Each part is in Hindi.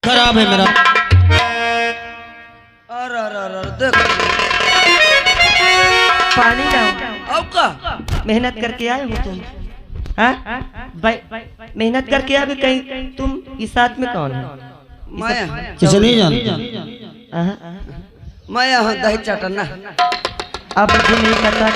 खराब है मेरा। अरे देख पानी लाओ। अब का मेहनत करके आए हो तुम? हाँ मेहनत करके आए कहीं तुम? इस साथ में कौन है? माया इसे नहीं जानते। मैं यहाँ दही चटना। अब मुझे नहीं पता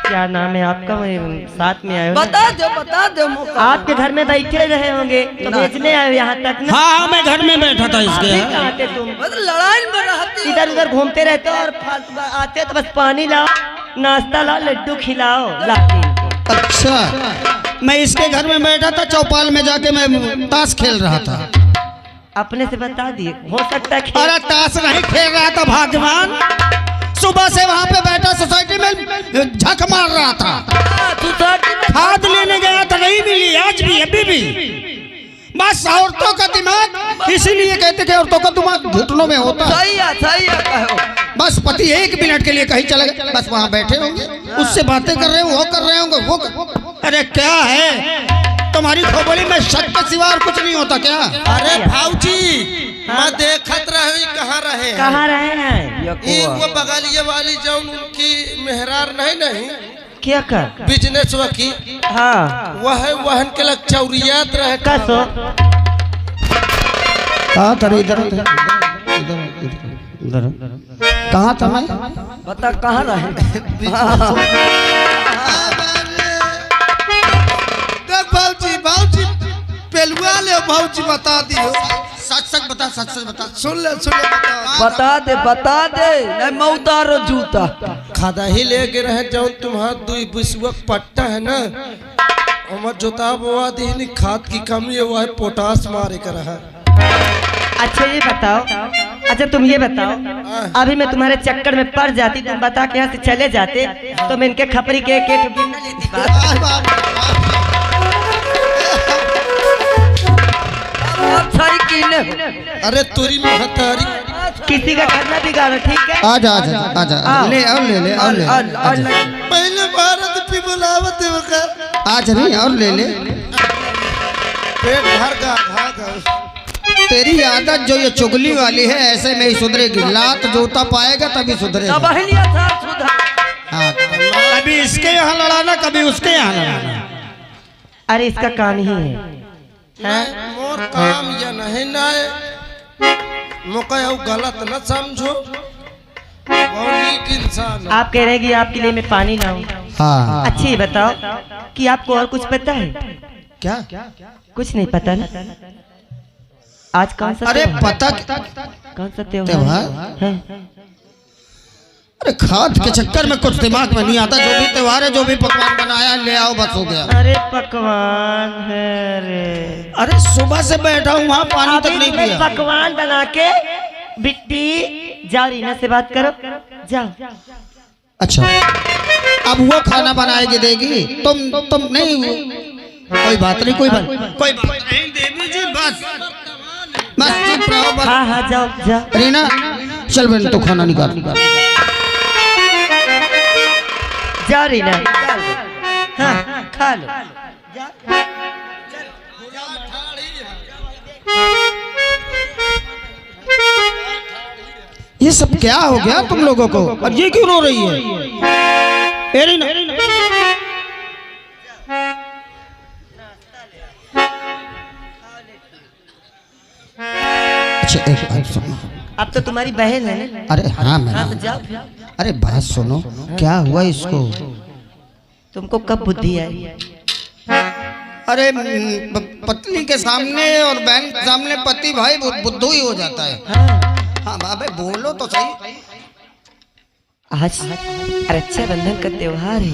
क्या नाम है आपका, मैं साथ में आए हो। बता दो मौका। आपके घर में बैठे रहे होंगे तो बेचने आए यहाँ तक ना? हाँ मैं घर में बैठा था इसके। कहाँ थे तुम? बस लड़ाई में रहती। इधर उधर घूमते रहते हो और फालतू आते तो बस पानी लाओ, नाश्ता लाओ, लड्डू खिलाओ। अच्छा मैं इसके घर में बैठा था, चौपाल में जाके मैं ताश खेल रहा था। अपने से बता दिए, हो सकता है अरे ताश नहीं खेल रहा था भाग्यवान, सुबह से वहाँ पे बैठा सोसाइटी में झक मार रहा था। खाद लेने गया था, नहीं मिली, आज भी अभी भी। बस औरतों का दिमाग, इसीलिए कहते कि औरतों का दिमाग घुटनों में होता है। सही है कहो। बस पति 1 मिनट के लिए कहीं चले गए, बस वहाँ बैठे होंगे, उससे बातें कर रहे हो, वो कर रहे होंगे, वो कर... अरे क्या है तुम्हारी खोपड़ी में शक के सिवा और कुछ नहीं होता क्या? अरे भाऊजी मैं देखत रहे कहाँ रहे हैं? वो बगलिए वाली जो उनकी मेहरार नहीं क्या कर बिजनेस की। हाँ वह वहन के लग चौरियात रहे। कसो कहाँ था इधर कहाँ था मैं? बता कहाँ रहे? देख भाऊजी पेलुआ ले भाऊजी बता दियो। सच बता। सुन ले बता दे नहीं मैं उतारो जूता। खादा ही लेके रहे जो तुम्हारा 2 बिस्वक पट्टा है ना, हमार जोता बोआ दी खाद की कमी है, वह पोटास मारे कर रहा। अच्छा ये बताओ, अच्छा तुम ये बताओ, अभी मैं तुम्हारे चक्कर में पड़ जाती, तुम बता के यहाँ से चले जाते तो मैं इनके खपरी के एक गिनना लेती। अरे तुरी महतारी किसी का करना बिगाड़ो, ठीक है? आजा ले पहले भारत भी बुलावत है वकर। आज नहीं और ले पेट भर का तेरी आदत जो ये चुगली वाली है ऐसे में ही सुधरेगी। लात जूता पाएगा तभी सुधरेगा। हाँ कभी इसके यहाँ लड़ाना, कभी उसके यहाँ लड़ाना। अरे इसका काम ही है। मोर काम या नहीं ना मौका गलत न समझो, इंसान आप कह रहे हैं कि आपके लिए मैं पानी लाऊं। हाँ अच्छी बताओ कि आपको और कुछ पता है क्या? कुछ नहीं पता ना? आज कौन सा? अरे पता कौन सा त्योहार है? अरे खाद के चक्कर में कुछ दिमाग में नहीं आता। जो भी त्योहार है, जो भी पकवान बनाया ले आओ, बस हो गया। अरे पकवान है रे। अरे सुबह से बैठा हूँ वहाँ, पानी तक नहीं पिया। पकवान बना के बिट्टी जाओ रीना से बात करो, जाओ। अच्छा अब वो खाना बनाएगी देगी, तुम नहीं? कोई बात नहीं देवी जी, बस चुप रहो बस। हाँ जाओ। रीना चल बहन तो खाना निकाल। जा रीना, हाँ खा लो। ये सब क्या हो गया तुम लोगों को? और ये क्यों रो रही है? रीना अच्छा एक बात सुनो। अब तो तुम्हारी बहन है। अरे हाँ मैं हाँ तो जाओ। अरे बात सुनो, क्या हुआ इसको? तुमको कब बुद्धि आई? अरे पत्नी के सामने और बहन के सामने पति भाई बुद्धू ही हो जाता है। हाँ बाबे बोलो तो सही। आज रक्षाबंधन का त्योहार है।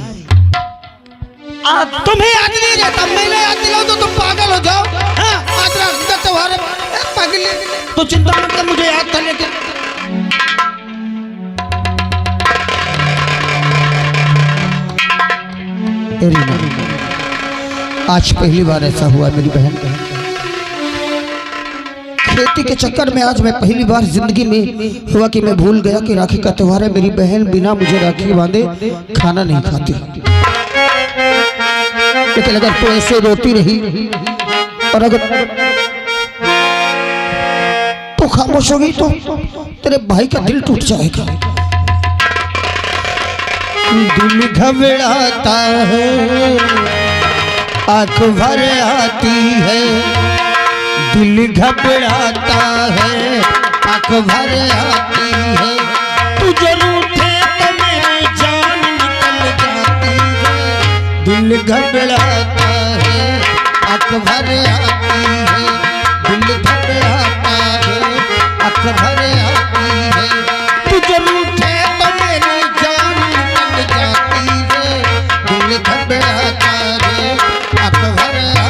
अब तुम्हें याद नहीं रहता, मैंने याद दिलाओ तो तुम पागल हो जाओ। हाँ आज रात का त्योहार है, पागल तो चिंता मत कर, मुझे याद था लेकिन आज पहली बार ऐसा हुआ मेरी बहन। खेती के चक्कर में आज मैं पहली बार जिंदगी में हुआ कि मैं भूल गया कि राखी का त्योहार है। मेरी बहन बिना मुझे राखी बांधे खाना नहीं खाती। लेकिन अगर तू ऐसे रोती रही और अगर तो खामोश हो गई तो तेरे भाई का दिल टूट जाएगा। दिल घबराता है, आंख भर आती है, दिल घबराता है, आंख भर आती है, तू जरूर थे तो मेरी जान निकल जाती है। दिल घबराता है, आंख भर आती है, दिल घबराता है, आंख भर आती है, तू जरूर थे तो मेरी जान निकल जाती है। दिल घबराता है, आंख भर आती है।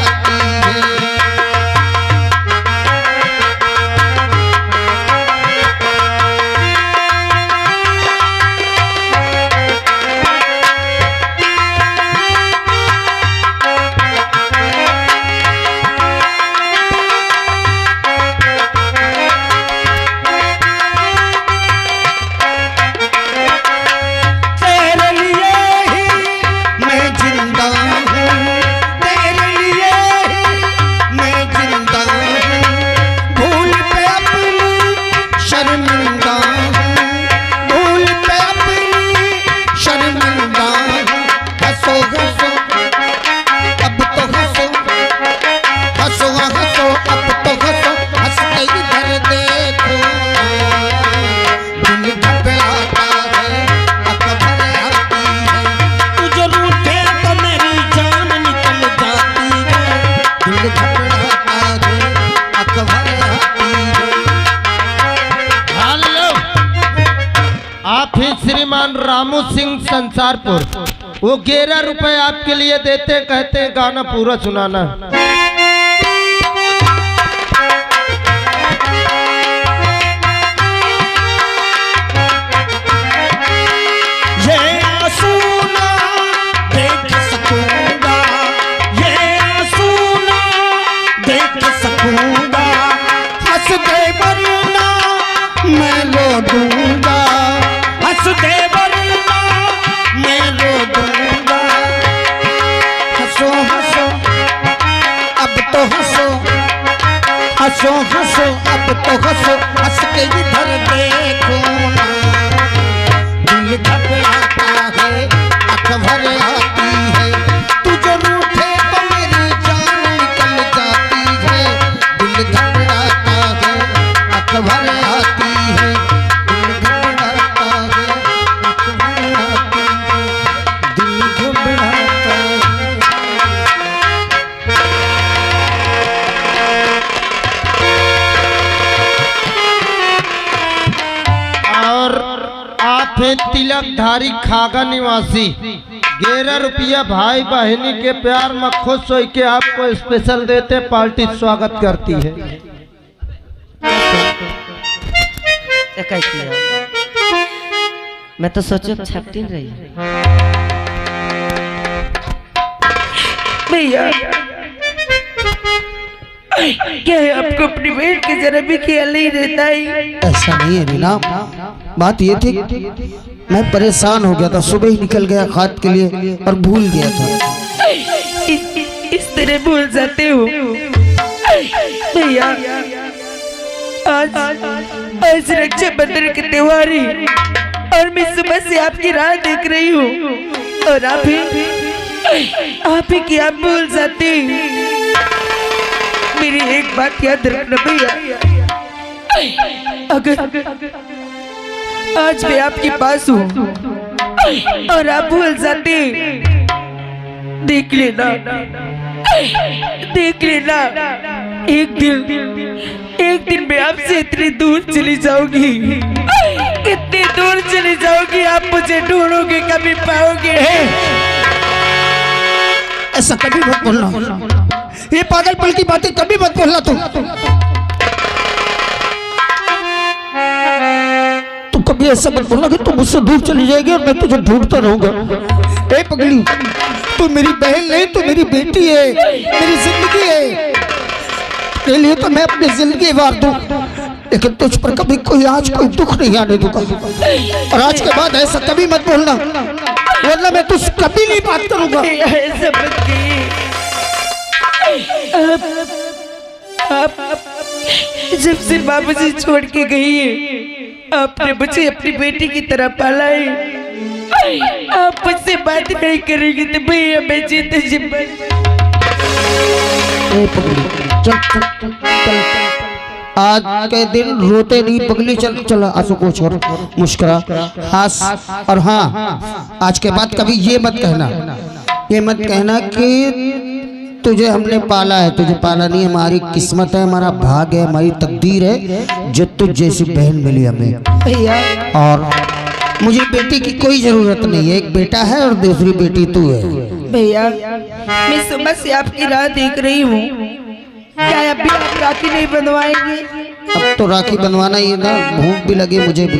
श्रीमान रामू सिंह संसारपुर, वो 11 रुपए आपके लिए देते, कहते हैं गाना पूरा सुनाना। ये आंसू ना देख सकूंगा, ये आंसू ना देख सकूंगा, हंस दे वरना मैं रो दूंगा, हंस दे वरना मैं रो दूंगा। हंसो हंसो अब तो हंसो, हंसो हंसो अब तो हंसो, हंस के इधर देखो ना। दिल घबराता है, आंख भर आती है, तू जरूर थे तो मेरी जान निकल जाती है। दिल घबराता है, आंख भर आती है, दिल घबराता है, आंख भर आती है, दिल घबराता है। और आप हैं तिलकधारी खागा निवासी, 11 रुपया भाई बहनी के प्यार में खुश हो के आपको स्पेशल देते, पार्टी स्वागत करती है। मैं तो सोचो छपटिन रही भैया, क्या है आपको अपनी बहन की जरा भी ख्याल नहीं रहता है? ऐसा नहीं है रीना, बात ये थी मैं परेशान हो गया था, सुबह ही निकल गया खाद के लिए और भूल गया था। इस तरह भूल जाते हो भैया? आज रक्षाबंधन के त्योहार है और मैं सुबह से आपकी राह देख रही हूँ और आप ही क्या भूल जाते? मेरी एक बात याद रखना भैया, अगर आज मैं आपके पास हूँ और आप भूल जाते, देख लेना एक दिन मैं आपसे इतनी दूर चली जाऊंगी, इतनी दूर चली जाओगी, आप मुझे ढूंढोगे कभी पाओगे। ऐसा कभी मत बोलना, ये पागलपन की बातें कभी मत बोलना। तुम कभी ऐसा मत बोलना कि तुम मुझसे दूर चली जाएगी और मैं तुझे ढूंढता रहूंगा। ए पगली, तू मेरी बहन नहीं, तू मेरी बेटी है, मेरी जिंदगी है, तेरे लिए तो मैं अपनी जिंदगी वार दूं, लेकिन तुझ पर कभी कोई आज कोई दुख नहीं आने दूंगा। और आज के बाद ऐसा कभी मत बोलना, वरना मैं तुझसे कभी नहीं बात करूंगा। जब से बाबूजी छोड़ के गई है, आपने मुझे अपनी बेटी की तरह पाला है। आप मुझसे बात नहीं करेंगे तो भैया मैं जीते जी चल चल चल चल। आज के दिन रोते नहीं पगली, चल चल आंसू को छोड़, मुस्कुरा, हंस। और हाँ, आज के बाद कभी ये मत कहना कि तुझे हमने पाला है। तुझे पाला नहीं, हमारी किस्मत है, हमारा भाग है, हमारी तकदीर है जो तुझ जैसी बहन मिली हमें। भैया और मुझे बेटी की कोई जरूरत नहीं है, एक बेटा है और दूसरी बेटी तू है। भैया मैं सुबह से आपकी राह देख रही हूँ, क्या अभी आप राखी नहीं बनवाएंगे? अब तो राखी बनवाना ही है ना, भूख भी लगी मुझे भी।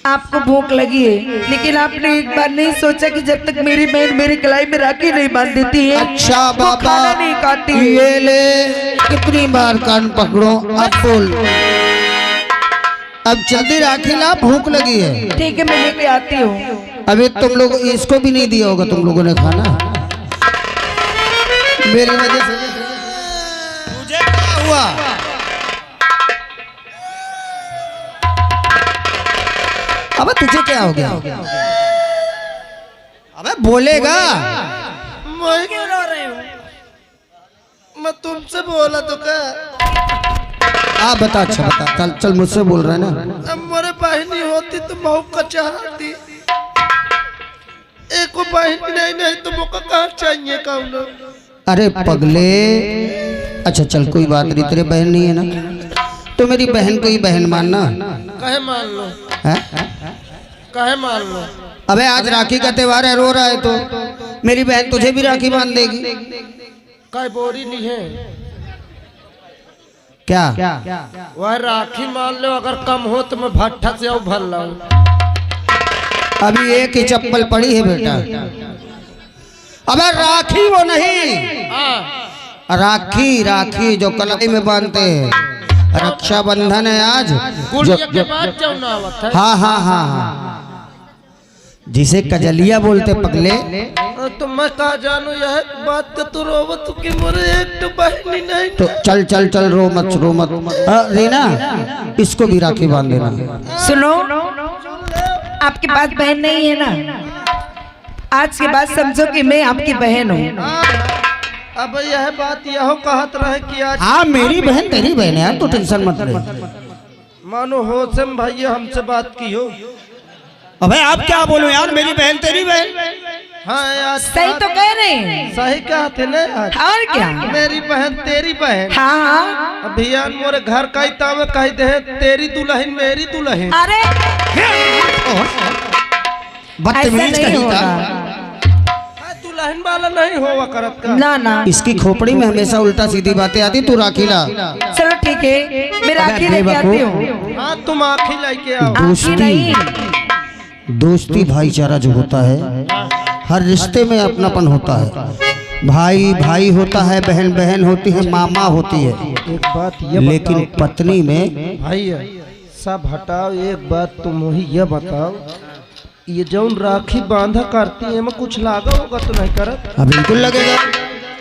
आपको भूख लगी है, लेकिन आपने एक बार नहीं सोचा कि जब तक मेरी बहन मेरी कलाई में राखी नहीं बांध देती है, अच्छा वो बाबा, खाना नहीं खाती है। ये ले, कितनी बार कान पकड़ो, अब बोल। अब जल्दी राखी ला, भूख लगी है। ठीक है, मैं लेके आती हूँ। अभी तुम लोग इसको भी नहीं दिया होगा तुम लोगों ने खाना, मेरी वजह से। मुझे क्या हुआ? अबे तुझे क्या हो गया? अबे बोलेगा। मैं क्यों रो रहे हो? मैं तुमसे बोला तो क्या? आप बता, अच्छा बता, चल चल मुझसे बोल रहा है ना। अब मेरे बहनी होती तो बहु कचाती, एक बहनी नहीं तो मुझको कहाँ चाहिए कौन? अरे पगले, अच्छा चल कोई बात नहीं, तेरे बहन नहीं है ना तो मेरी बहन को ही बहन मानना। कहे मान लो, है? कहे मान लो। अबे आज राखी का त्योहार है, रो रहा है तो मेरी बहन तुझे भी राखी बांध देगी। कहे बोरी नहीं है क्या? वह राखी मान लो, अगर कम हो तो मैं भट्ठा से और भर लाऊं। अभी एक ही चप्पल पड़ी है बेटा। अबे राखी वो नहीं, राखी जो कलाई में बांधते हैं, रक्षाबंधन है आज। के बाद जौनावत है। हाँ हाँ हाँ हाँ, जिसे कजलिया बोलते पगले। तो मैं कहा जानू यह बात के तू रोवत कि मेरे एक तो बहनी नहीं। तो चल चल चल, रो मत रो मत। रीना, इसको भी राखी बांध देना। सुनो, आपके पास बहन नहीं है ना, आज के बाद समझो कि मैं आपकी बहन हूँ। अब यह बात यहो कहत रहे कि आज हाँ मेरी बहन तेरी बहन है यार, तो टेंशन मत ले। मानो होशम भाई हमसे बात की हो। अबे आप क्या बोलो यार, मेरी बहन तेरी बहन। हाँ आज सही तो कह रहे हैं। सही कहते न आज। और क्या? मेरी बहन तेरी बहन। हाँ हाँ। अभियान मोरे घर का ही तावे कह दे तेरी दुल्हन मेरी दुल्हन। अरे बदतमीज ऐसा नहीं कहीं का। दुल्हन वाला नहीं होवा करत का। ना ना, इसकी खोपड़ी में हमेशा उल्टा सीधी बातें आती। तू राखी ला। चलो ठीक है, मैं राखी लेके आती हूँ। हाँ तुम आखी लेके आओ। आखी नहीं, दोस्ती भाईचारा जो होता है, हर रिश्ते में अपनापन होता है। भाई भाई होता है, बहन बहन होती है, मामा होती है। एक बात ये लेकिन पत्नी में भाई सब हटाओ, एक बात तुम ही ये बताओ, ये जौन राखी बांधा करती है में कुछ लागा होगा तो नहीं करत? बिल्कुल लगेगा।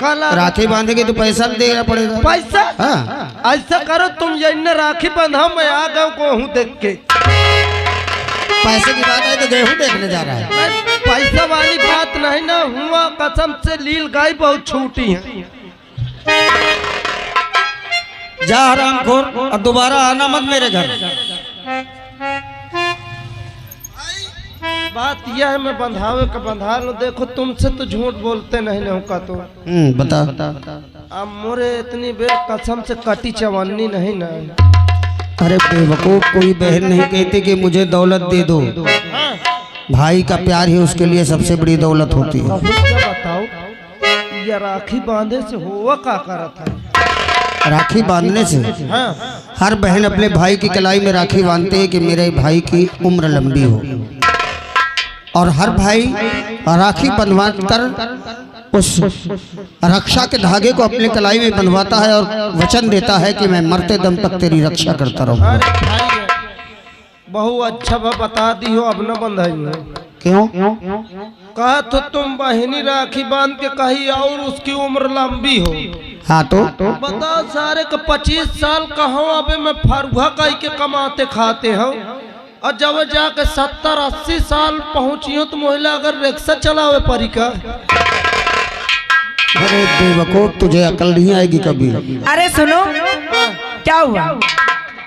कल राखी बांधेगी तो पैसा भी देना पड़ेगा। पैसा? हाँ। ऐसा करो तुम ये राखी बंधाओ, मैं आ गया गेहूँ देख के। पैसे की बात है तो गेहूँ देखने जा रहा है। पैसा वाली बात नहीं ना हुआ, कसम से लील गाय बहुत छूटी है। जा हरामखोर, और दोबारा आना मत मेरे घर। बात यह है मैं बंधावे का बंधा लो। देखो तुमसे तो झूठ बोलते नहीं ना का तो। बता। अब मोरे इतनी बेर कसम से कटी चवन्नी नहीं ना। अरे बेवकूफ, कोई बहन नहीं कहती कि मुझे दौलत दे दो। भाई का प्यार ही उसके लिए सबसे बड़ी दौलत होती है। क्या बताओ, ये राखी बांधे से हुआ का करत है? राखी बांधने से हाँ। हर बहन अपने भाई की कलाई में राखी बांधते हैं कि मेरे भाई की उम्र लंबी हो। और हर भाई राखी बंधवा कर उस रक्षा के धागे को अपने कलाई में बंधवाता है और वचन देता है कि मैं मरते दम तक तेरी रक्षा करता रहूंगा। अरे भाई बहुत अच्छा बता दी हो, अब न बंधाई। क्यों? कहा तो तुम बहनी राखी बांध के कही और उसकी उम्र लंबी हो। हाँ तो बताओ सारे का 25 साल का हो अबे मैं फरुहा कह के कमाते खाते हो और जब जाके 70-80 साल पहुंची हो तो महिला अगर रिक्शा चलावे परी का। अरे बेवकूफ तुझे अकल नहीं आएगी कभी। अरे सुनो क्या हुआ?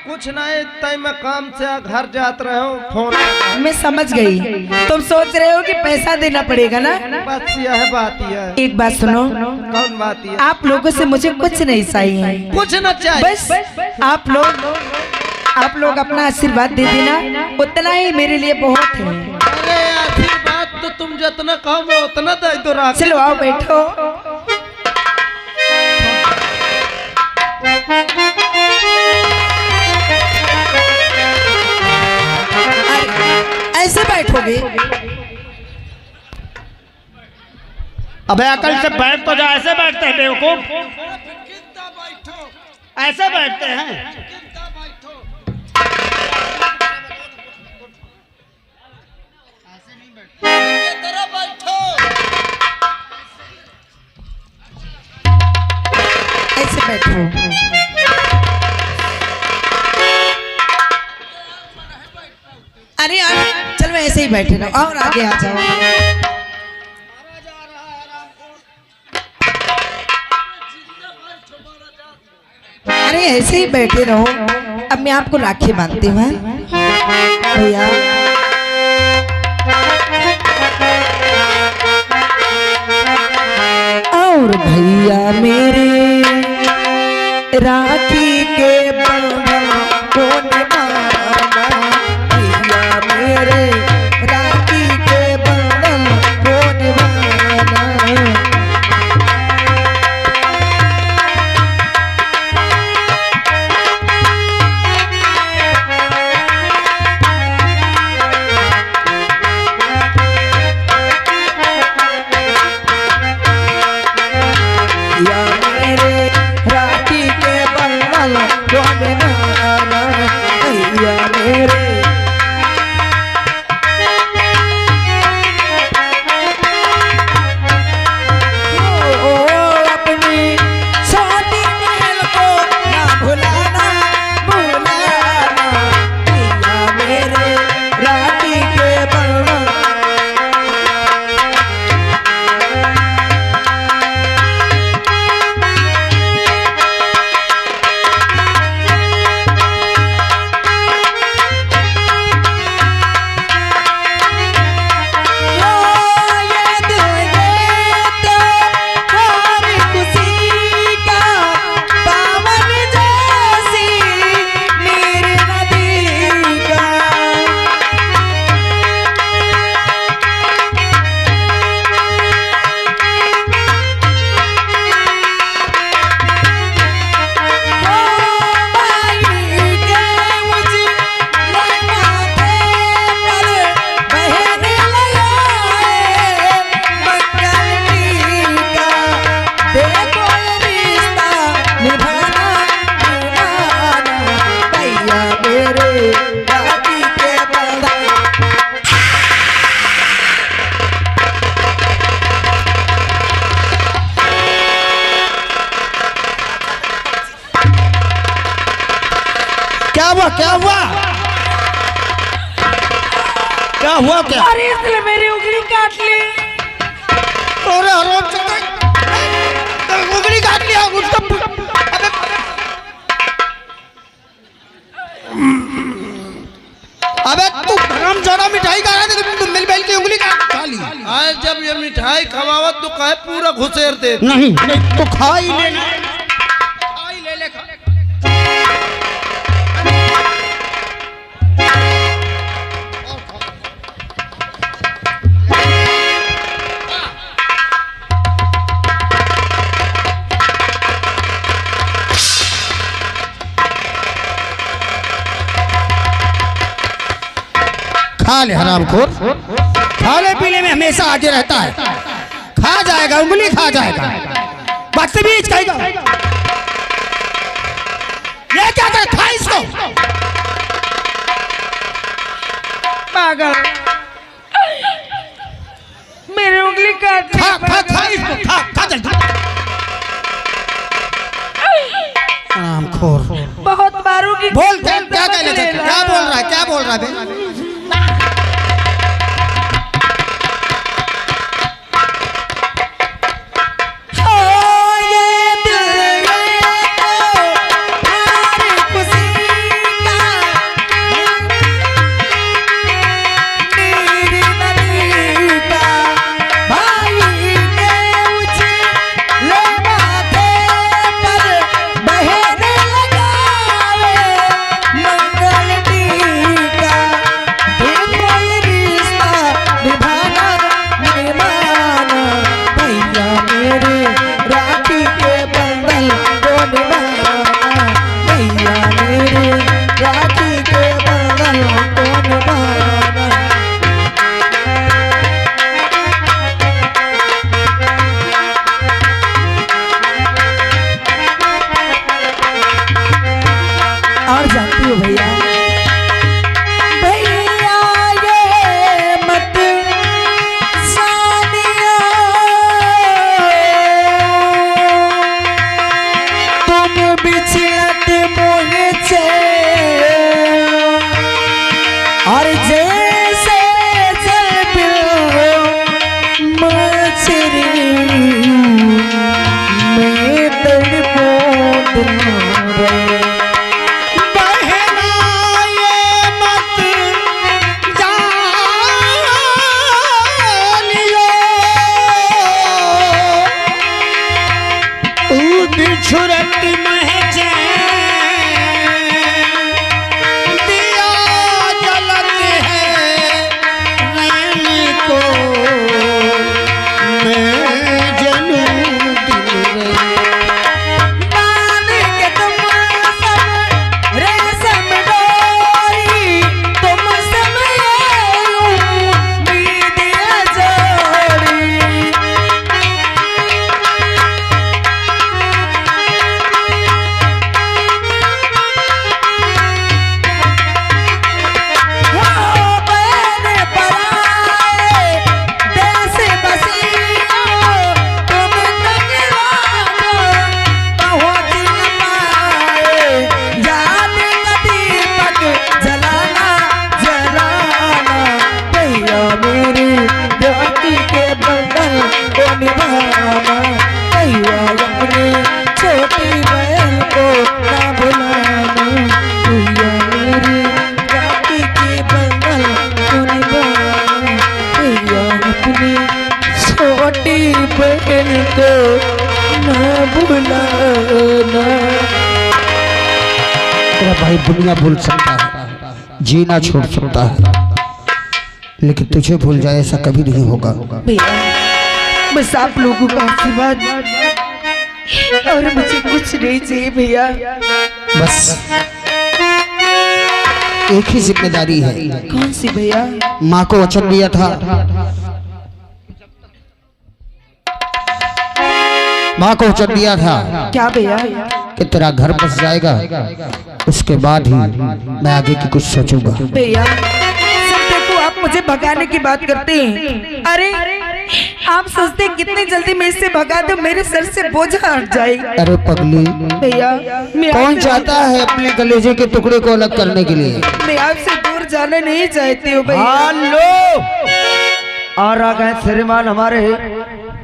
कुछ नहीं तय मैं काम से घर जात रहे हूँ फोन। मैं समझ गई, तुम सोच रहे हो कि पैसा देना पड़ेगा ना। बस यह बात ही है। एक बात सुनो, कौन बात है? आप लोगों से मुझे कुछ नहीं चाहिए, कुछ न चाहिए, बस आप लोग अपना आशीर्वाद दे देना, उतना ही मेरे लिए बहुत है। अरे आशीर्वाद तो तुम जितना कहो मैं उतना दे दो। चलो आओ बैठो। ऐसे बैठोगे? अबे अकल से बैठ तो जा। ऐसे बैठते हैं बेवकूफ, ऐसे बैठते हैं। ऐसे बैठो। अरे चल मैं ऐसे ही बैठे रहो और आगे आ जाओ। अरे ऐसे ही बैठे रहो। अब मैं आपको राखी बांधती हूँ भैया। और भैया मेरे राखी के बंधन को निभाना, भैया मेरे राखी के बंधन को निभाना। भैया मेरे राखी के बंधन को निभाना, भैया मेरे। अपनी छोटी बहन को ना भुलाना, भैया मेरे राखी के बंधन। क्या हुआ क्या हुआ क्या हुआ क्या? अरे इसने मेरी उंगली काट ली। अरे हराम उंगली काट लिया उसको। अबे तू हराम जाना मिठाई खा रहा था, तू मिल बैल की उंगली काट खा ली। आज जब ये मिठाई खवावत तो कहे पूरा घुसेर दे। नहीं नहीं तो खा ही लेना। खा ले हरामखोर, खाने पीने में हमेशा आगे रहता है। खा जाएगा, उंगली खा जाएगा, बदतमीज कहेगा। ये क्या कर, खा इसको। पागल, मेरी उंगली काट ली। खा खा खा इसको, खा खा जल्दी। हरामखोर। बहुत मारूंगी। बोल क्या क्या कहना चाहता है? क्या बोल रहा है? क्या बोल रहा है बे? और जानती हो भैया, भैया ये मत सानिया, तुम बिछड़त मुझसे और जैसे जल मछली मैं तड़पूं तुम्हारे। छुरत महचे दिया जलत है नैनी को मैं जनू दिल मान के तुम सब रेशम डोरी, तुम सब उम्मीद जोड़ी। छोटी बहन को ना भुलाना, भैया मेरी राखी के बंधन को निभाना, भैया अपनी छोटी बहन को ना भुलाना। तेरा भाई दुनिया भूल सकता है, जीना छोड़ सकता है, लेकिन तुझे भूल जाए ऐसा कभी नहीं होगा। भैया बस आप लोगों का आशीर्वाद और मुझे कुछ नहीं चाहिए भैया। बस एक ही जिम्मेदारी है। कौन सी भैया? माँ को वचन दिया था, माँ को वचन दिया था क्या भैया? कि तेरा घर बस जाएगा, उसके बाद ही मैं आगे की कुछ सोचूंगा। भैया सब देखो, आप मुझे भगाने की बात करते हैं। अरे आप सोचते कितनी जल्दी मैं इससे भगा दूं, मेरे सर से बोझ हट जाए। अरे पगली, भैया मैं कौन आपसे- चाहता है अपने कलेजे के टुकड़े को अलग करने के लिए? मैं आपसे दूर जाना नहीं चाहती हूँ भैया। हेलो, और आ गए श्रीमान हमारे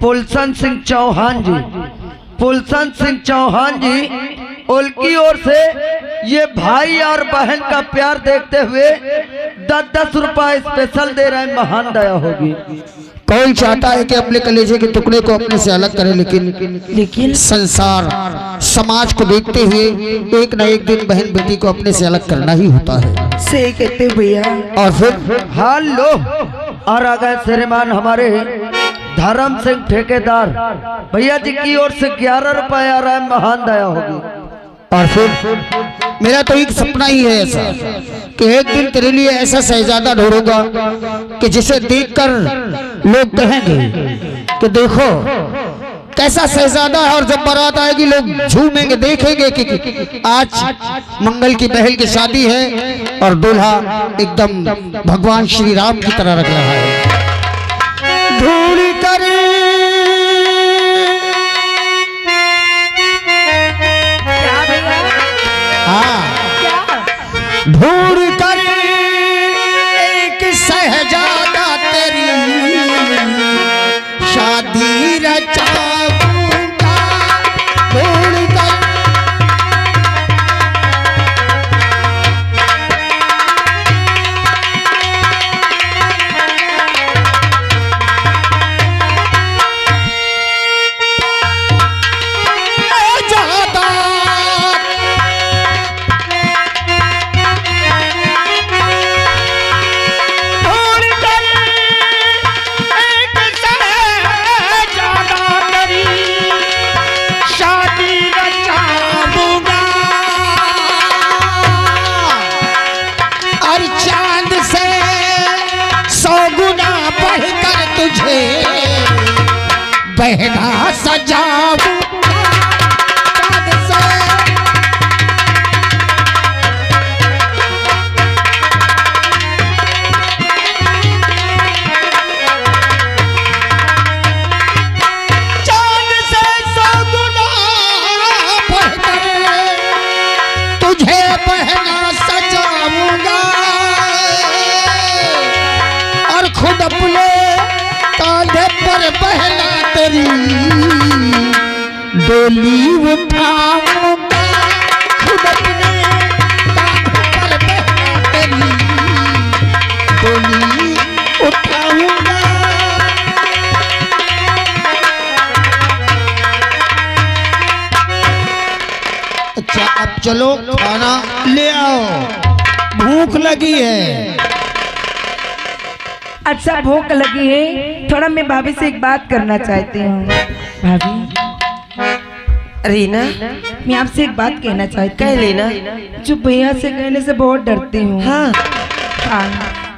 पुलसन सिंह चौहान जी। पुलसन सिंह चौहान जी उनकी ओर से ये भाई और बहन का प्यार देखते हुए 10-10 रुपए स्पेशल दे रहे हैं। महान दया होगी। कौन चाहता है कि अपने कलेजे के टुकड़े को अपने से अलग करे, लेकिन संसार समाज को देखते हुए एक न एक दिन बहन बेटी को अपने से अलग करना ही होता है। सही कहते भैया। और फिर हेलो, और आ गए श्रीमान हमारे धर्म सिंह ठेकेदार भैया जी की ओर से 11 रुपए आ रहा है। महान दया होगी। और फिर मेरा तो एक सपना ही है ऐसा कि एक दिन तेरे लिए ऐसा शहजादा ढूंढूंगा कि जिसे देखकर लोग कहेंगे कि देखो कैसा शहजादा है, और जब बारात आएगी लोग झूमेंगे, देखेंगे कि आज मंगल की बहल की शादी है और दूल्हा एकदम भगवान श्री राम की तरह लग रहा है। ढूंढ कर ढूंढ कर एक सहजादा तेरी शादी रचाऊंगा। ढूंढ कर तुझे बहना सजाऊंगा चाँद से। चाँद से 100 गुना बढ़कर तुझे बहना सजाऊंगा और खुद अपने कांधे पर बहना तेरी डोली उठाऊंगा। खुद अपने कांधे पर बहना तेरी डोली उठाऊंगा। अच्छा अब चलो खाना ले आओ, भूख लगी है। अच्छा भूख लगी है, थोड़ा मैं भाभी से एक बात करना चाहती हूँ। भाभी रीना, मैं आपसे एक बात कहना चाहती कह हूँ। लेना। जो भैया से कहने से बहुत डरती हूँ। हाँ हाँ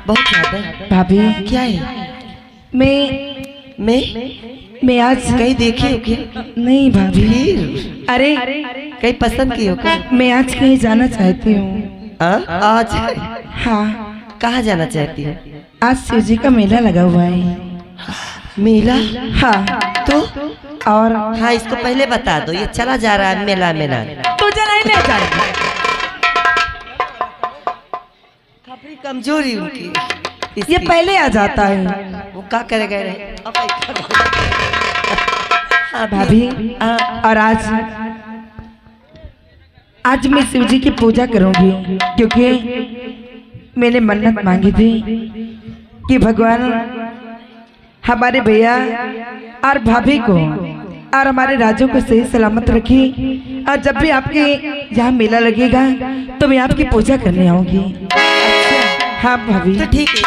बहुत ज्यादा। भाभी क्या है? मैं आज कहीं देखी हो क्या? नहीं भाभी। फिर अरे कहीं पसंद की हो क्या? मैं आज कहीं जाना चाहती हूँ। आज हाँ कहाँ जाना चाहती हो? आज शिव जी का मेला लगा हुआ है। मेला? हाँ तो और हाँ इसको पहले बता दो, ये चला जा रहा है मेला मेला। तुझे नहीं ले जाएगा। काफी कमजोरी उनकी ये पहले आ जाता है। वो क्या करेगा रे? हाँ भाभी और आज मैं शिव जी की पूजा करूंगी, क्योंकि मैंने मन्नत मांगी थी कि भगवान हमारे भैया और भाभी को और हमारे राजू को सही सलामत रखी। और जब भी आपके यहाँ मेला लगेगा तो मैं आपकी पूजा करने आऊंगी। हाँ भाभी। तो ठीक है,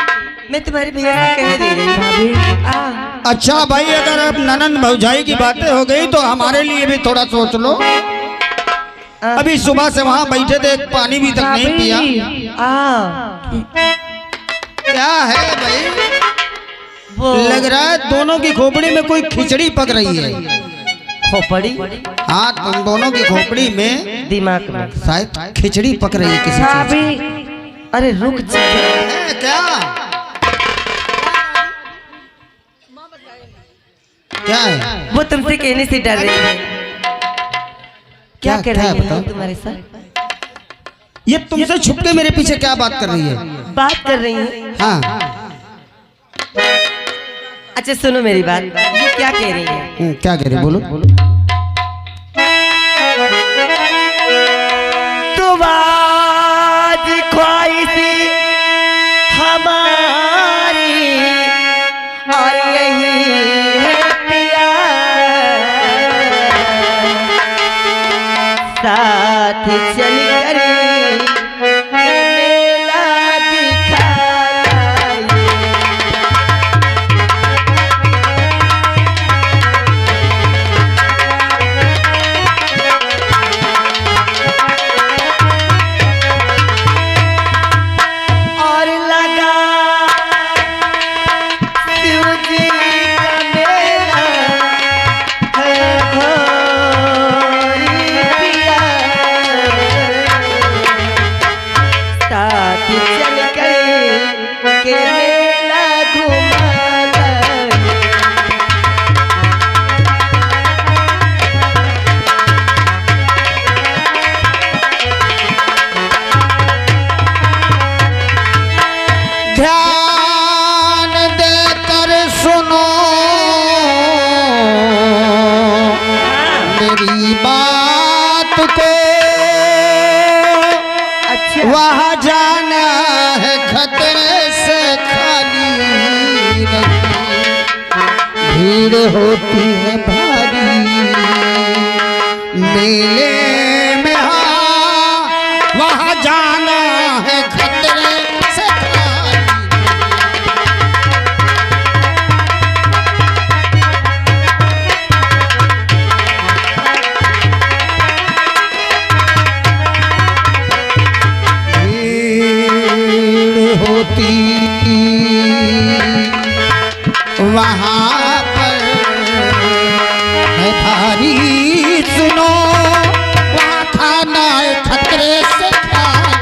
मैं तुम्हारे भैया को कह दे रही हूँ। भाभी अच्छा भाई, अगर अब ननन भौजाई की बातें हो गई तो हमारे लिए भी थोड़ा सोच लो। अभी सुबह से वहाँ बैठे थे, पानी भी तक नहीं पिया। क्या है भाई? वो लग रहा है दोनों की खोपड़ी में कोई खिचड़ी पक रही है। खोपड़ी? हाँ, तुम दोनों की खोपड़ी में दिमाग में शायद खिचड़ी पक रही है किसी चीज भाभी अरे रुक जा। है क्या? क्या है? वो तुमसे कहने से डर रही है। क्या कर रही है तुम्हारे साथ? ये तुमसे छुप के मेरे पीछे क्या बात कर रही है? बात कर रही है। हाँ अच्छा सुनो मेरी बात, ये क्या कह रही है? क्या कह रही है? बोलो। तुम आज ख्वाहिश हमारी और यही है पिया, साथ चल कर मेला दिखाए। और लगा शिव जी का मेला है भोरी पिया, साथ चल कर के मेला घुमाना। वहाँ जाना है खतरे से खाली नहीं, भीड़ होती है भारी मेले में, हाँ वहाँ जाना है खतरे से खाली। होती वहाँ पर है भारी, सुनो वहाँ खाना है खतरे से खाली।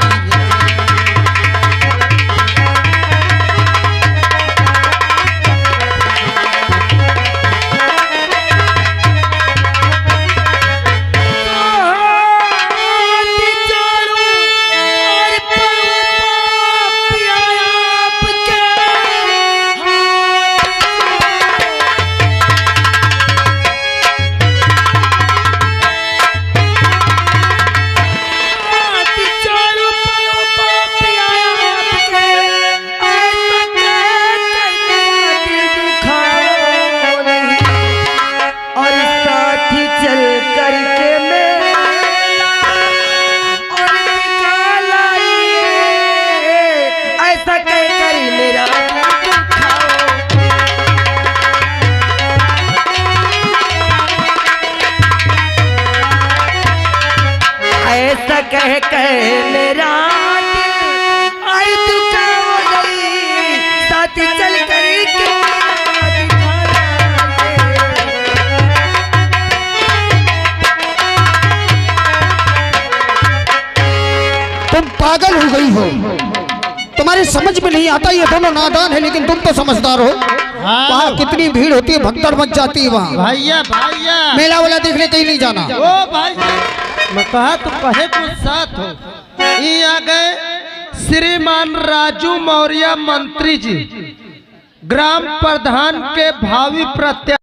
ऐसा कह मेरा आई तू का नहीं, साथ चल कर तुम पागल हो गई हो, तुम्हारी समझ में नहीं आता। ये दोनों नादान है लेकिन तुम तो समझदार हो। वहाँ कितनी भीड़ होती है, भगदड़ मच जाती है वहाँ। भैया भैया मेला वाला देखने कहीं नहीं जाना। ओ भाई मैं कहा तो कहे कुछ साथ हो। ये आ गए श्रीमान राजू मौर्य मंत्री जी, ग्राम प्रधान के भावी प्रत्याशी।